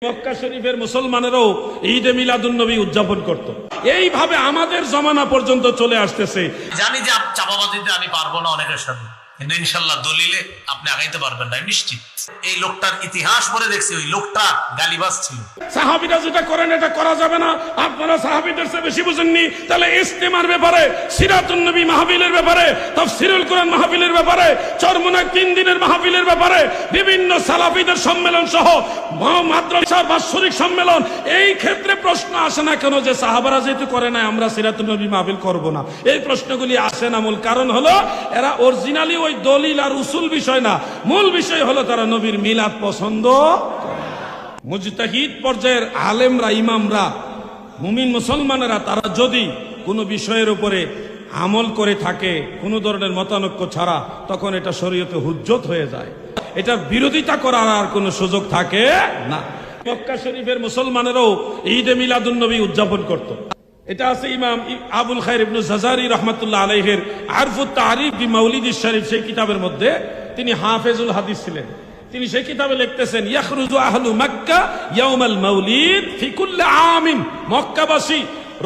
মক্কা শরীফের মুসলমানেরাও ঈদে মিলাদুন্নবী উদযাপন করত। এইভাবে আমাদের জমানা পর্যন্ত চলে আসতেছে। জানি যে চাপাবাজিতে আমি পারবো না অনেকের সাথে, কিন্তু ইনশাল্লাহ দলিলে আপনি আগাইতে পারবেন না নিশ্চিত। এই লোকটার ইতিহাস পড়ে দেখছি, ওই লোকটা গালিবাজ ছিল। সাহাবীরা যেটা করেন এটা করা যাবে না। আপনারা সাহাবীদের চেয়ে বেশি বুঝেননি। তাহলে ইজতেমার ব্যাপারে, সিরাতুন নবী মাহফিলের ব্যাপারে, তাফসীরুল কোরআন মাহফিলের ব্যাপারে, চরমোনাই 3 দিনের মাহফিলের ব্যাপারে, বিভিন্ন সালাফীদের সম্মেলন সহ মাদ্রাসার বাৎসরিক সম্মেলন, এই ক্ষেত্রে প্রশ্ন আসে না কেন যে সাহাবারা যেহেতু করে না আমরা সিরাতুন নবী মাহফিল করব না? এই প্রশ্নগুলি আসে না। মূল কারণ হলো এরা অরিজিনালি ওই দলিল আর উসুল বিষয় না, মূল বিষয় হলো তারা নবীর মিলাদ পছন্দ করে। মুজতাহিদ পর্যায়ের আলেমরা, ইমামরা, মুমিন মুসলমানেরা তারা যদি কোনো বিষয়ের উপরে আমল করে থাকে কোনো ধরনের মতানৈক্য ছাড়া, তখন এটা শরীয়তে হুজ্জত হয়ে যায়। এটার বিরোধিতা করার আর কোনো সুযোগ থাকে না। মক্কা শরীফের মুসলমানেরাও ঈদে মিলাদুন্নবী উদযাপন করত। এটা আছে ইমাম আবুল খায়র ইবনে জাজারি রাহমাতুল্লাহ আলাইহির আরফুত তারিফ বি মাউলিদিশ শরীফ, সেই কিতাবের মধ্যে তিনি হাফেজুল হাদিস ছিলেন। তিনি সেই কিতাবে লিখতেছেন, ইয়াখরুজু আহলু মক্কা ইয়াউমাল মাউলিদ ফি কুল্লি আমিন। মক্কাবাসী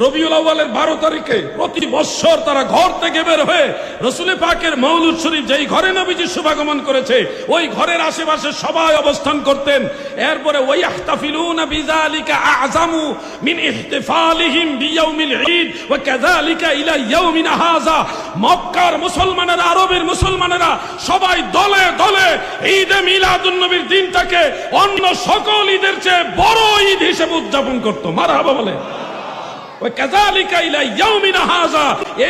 রবিউল আউয়ালের 12 তারিখে প্রতি বছর তারা ঘর থেকে বের হয়ে রাসূল পাকের মাউলুদ শরীফ, যেই ঘরে নবীজি শুভাগমন করেছে, ওই ঘরের আশেপাশে সবাই অবস্থান করতেন। এরপরে ওয়াইহতাফিলুনা বিযালিকা আ'যামু মিন ইহতিফালিহিম বিয়াউমিল ঈদ ওয়া কাযালিকা ইলা ইয়াউমিনা হাযা। মক্কার মুসলমানেরা, আরবের মুসলমানেরা সবাই দলে দলে ঈদে মিলাদুন নবীর দিনটাকে অন্য সকল ঈদের চেয়ে বড় ঈদ হিসেবে উদযাপন করত। মারহাবা বলে।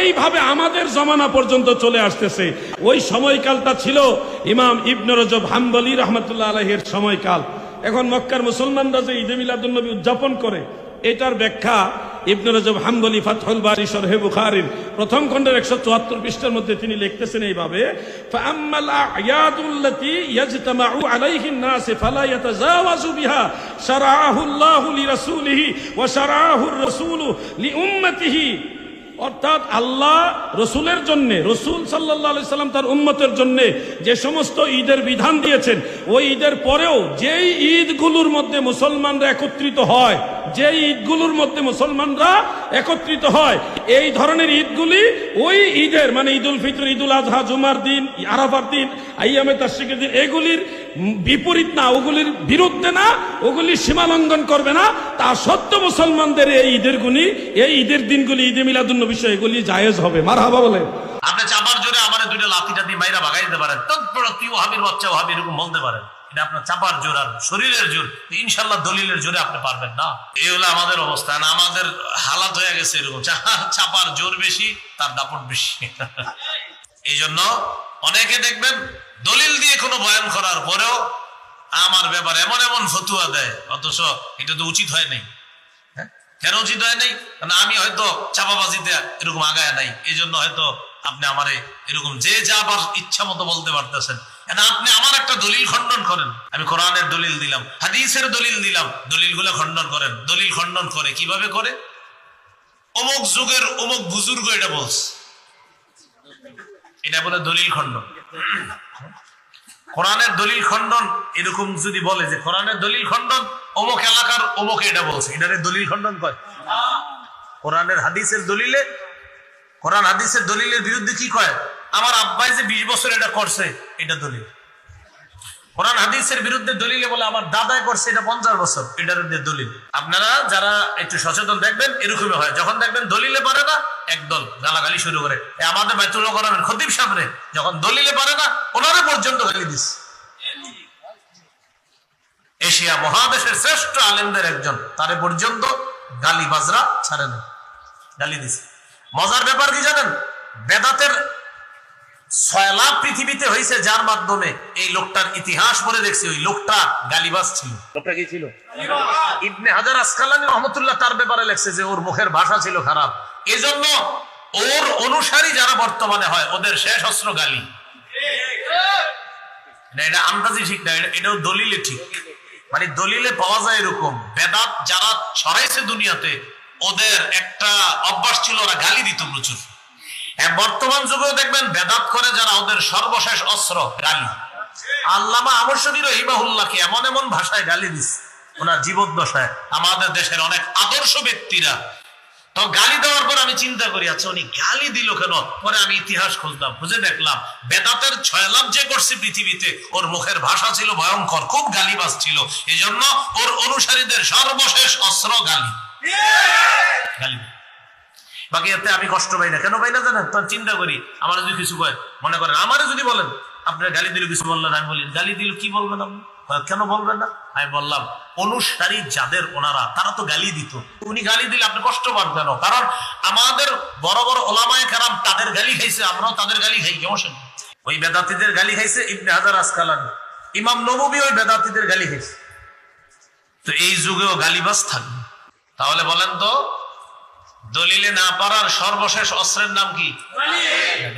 এইভাবে আমাদের জমানা পর্যন্ত চলে আসতেছে। ওই সময়কালটা ছিল ইমাম ইবনে রজব হাম্বলী রাহমাতুল্লাহ আলাইহির সময়কাল। এখন মক্কার মুসলমানরা যে ঈদে মিলাদুন নবী উদযাপন করে, এটার ব্যাখ্যা ইবনে রজব হাম্বলী ফাতহুল বারি শরহে বুখারীর প্রথম খণ্ডের 174 পৃষ্ঠার মধ্যে তিনি লিখতেছেন এইভাবে, ফাআম্মাল আ'য়াদুল্লাতী ইয়াজতামাউ আলাইহিন নাস ফালা ইয়াতাজাওয়াজু বিহা শারাআহুল্লাহু লিরাসূলিহি ওয়া শারাআহুর রাসূলু লিউম্মতিহি। অর্থাৎ আল্লাহ রসুলের জন্য, রসুল সাল্লাল্লাহু আলাইহি সাল্লাম তার উম্মতের জন্য যে সমস্ত ঈদের বিধান দিয়েছেন, ওই ঈদের পরেও যেই ঈদগুলোর মধ্যে মুসলমানরা একত্রিত হয়, যে ঈদগুলোর মধ্যে মুসলমানরা একত্রিত হয়, এই ধরনের ঈদগুলি ওই ঈদের মানে ঈদুল ফিতর, ঈদুল আজহা, জুমার দিন, আরাফার দিন, আইয়ামে তাশরিকের দিন, এগুলির বিপরীত না, ওগুলির বিরুদ্ধে না, ওগুলি সীমা লঙ্ঘন করবে না। তা সত্য মুসলমানদের এই ঈদের দিনগুলি, ঈদে মিলাদুন নবী, এগুলি জায়েজ হবে। মারহাবা বলে। আপনি চাপার জোরে আমার দুইটা লাঠিটা দিয়ে মাইরা ভাগাই দিতে পারেন, তৎপর তুই ওহাবির বাচ্চা ওহাবি এরকম বলতে পারেন। এটা আপনার চাপার জোর আর শরীরের জোর, ইনশাল্লাহ দলিলের জোরে আপনি পারবেন না। এই হলো আমাদের অবস্থান, আমাদের হালাত হয়ে গেছে এরকম। চাপার জোর বেশি, তার দাপট বেশি। এই জন্য অনেকে দেখবেন দলিল দিয়ে কোনো বয়ান করার পরেও আমার ব্যাপারে এমন এমন ফতুয়া দেয়, অথচ এটা তো উচিত হয় নাই। কেন উচিত হয় নাই? কারণ আমি হয়তো চাপাবাজিতে এরকম আগায় নাই, এই জন্য হয়তো আপনি আমারে এরকম যে যা আবার ইচ্ছা মতো বলতে পারতেছেন। আপনি আমার একটা দলিল খণ্ডন করেন, আমি কোরআনের দলিল দিলাম, হাদিসের দলিল দিলাম, দলিলগুলো খণ্ডন করেন। দলিল খণ্ডন করে কিভাবে করে? অমুক যুগের অমুক বুজুর্গ এটা বলছে, এটা বলে দলিল খণ্ডন। কোরআনের দলিল খণ্ডন এরকম যদি বলে যে কোরআনের দলিল খণ্ডন অমুক এলাকার অমুক এটা বলছে, এটারে দলিল খণ্ডন কয়। কোরআনের হাদিসের দলিলে, কোরআন হাদিসের দলিলের বিরুদ্ধে কি কয়? আমার আব্বাই যে 20 বছর এটা করছে, এটা দলিল। কোরআন হাদিসের বিরুদ্ধে দলিলে বলে আমার দাদাই করছে, এটা 50 বছর, এটার দলিল। আপনারা যারা একটু সচেতন দেখবেন এরকমই হয়। যখন দেখবেন দলিলে পারে না, একদল গালাগালি শুরু করে। আমাদের বাইতুল কোরআনের খতিব সামনে যখন দলিলে পারে না, ওনারা পর্যন্ত গালি দিস। এশিয়া মহাদেশের শ্রেষ্ঠ আলেমদের একজন, তারে পর্যন্ত গালি বাজরা ছাড়ে না, গালি দিস। মজার ব্যাপার কি জানেন? বেদাতের 6 লাখ পৃথিবীতে হয়েছে, যার মাধ্যমে এই লোকটার ইতিহাস পড়ে দেখছি, ওই লোকটা গালিবাজ ছিল। লোকটা কি ছিল? ইবনে হাজার আসকালানী রহমতুল্লাহ তার ব্যাপারে লেখছে যে ওর মুখের ভাষা ছিল খারাপ। এজন্য ওর অনুসারী যারা বর্তমানে হয়, ওদের শেষ অস্ত্র গালি। এটা আন্দাজি ঠিক না, এটাও দলিলে ঠিক। মানে দলিলে পাওয়া যায় এরকম। বেদাত যারা ছড়াইছে দুনিয়াতে, ওদের একটা অভ্যাস ছিল, ওরা গালি দিত প্রচুর। বর্তমান যুগেও দেখবেন বেদাত করে যারা, ওদের সর্বশেষ অস্ত্র গালি। আল্লামা আমর শরীর রহিমাহুল্লাহকে এমন এমন ভাষায় গালি দিচ্ছে ওনার জীবদ্দশায় আমাদের দেশের অনেক আদর্শ ব্যক্তিরা। তো গালি দেওয়ার পর আমি চিন্তা করি, আচ্ছা উনি গালি দিল কেন? পরে আমি ইতিহাস খুঁজলাম, খুঁজে দেখলাম বেদাতের 6 লাভ যে করছে পৃথিবীতে, ওর মুখের ভাষা ছিল ভয়ঙ্কর, খুব গালিবাজ ছিল। এই জন্য ওর অনুসারীদের সর্বশেষ অস্ত্র গালি। গালি বাকি এতে আমি কষ্ট পাই না। কেন পাই না জানেন? তখন চিন্তা করি, আমার যদি কিছু কয়, মনে করেন আমারে যদি বলেন আপনার গালি দিল, কিছু বললেন, আমি বলি গালি দিল, কি বলবেন আপনি? কেন বলবেন না? আমি বললাম অনুসারী যাদের ওনারা, তারা তো গালি দিত, উনি গালি দিলে আপনি কষ্ট পান কেন? কারণ আমাদের বড় বড় ওলামায়ে কেরাম তাদের গালি খাইছে, আমরাও তাদের গালি খাই। কেমন? ওই বেদাতীদের গালি খাইছে ইবনে হাজার আসকালানী, ইমাম নববী ওই বেদাতীদের গালি খাইছে। তো এই যুগেও গালিবাজ থাকবে। তাহলে বলেন তো, দলিলে না পারার সর্বশেষ অস্ত্রের নাম কি?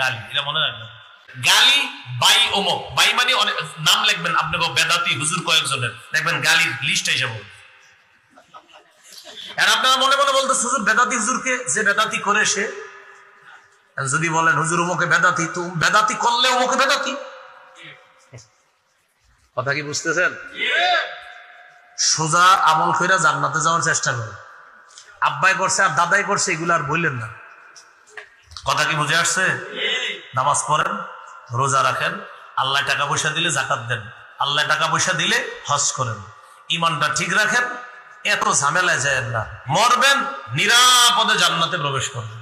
গালি। এটা মনে রাখবেন। গালি বাই অমুক, বাই মানে অনেক নাম লিখবেন আপনি, বেদাতি হুজুর কয়েকজনের, দেখবেন গালির লিস্ট হিসেবে। আর আপনারা মনে মনে বলতে, হুজুর বেদাতি হুজুরকে, যে বেদাতি করে সে। যদি বলেন হুজুর অমুকে বেদাতি, তো বেদাতি করলে অমুকে বেদাতি। কথা কি বুঝতেছেন? সোজা আমল কইরা জান্নাতে যাওয়ার চেষ্টা করে। আব্বাই করছে আর দাদাই করছে, এগুলো আর বললেন না। কথা কি বুঝে আসছে? নামাজ পড়েন, রোজা রাখেন, আল্লাহ টাকা পয়সা দিলে যাকাত দেন, আল্লাহ টাকা পয়সা দিলে হজ করেন, ইমানটা ঠিক রাখেন, এত ঝামেলায় যায় না, মরবেন নিরাপদে জান্নাতে প্রবেশ করবেন।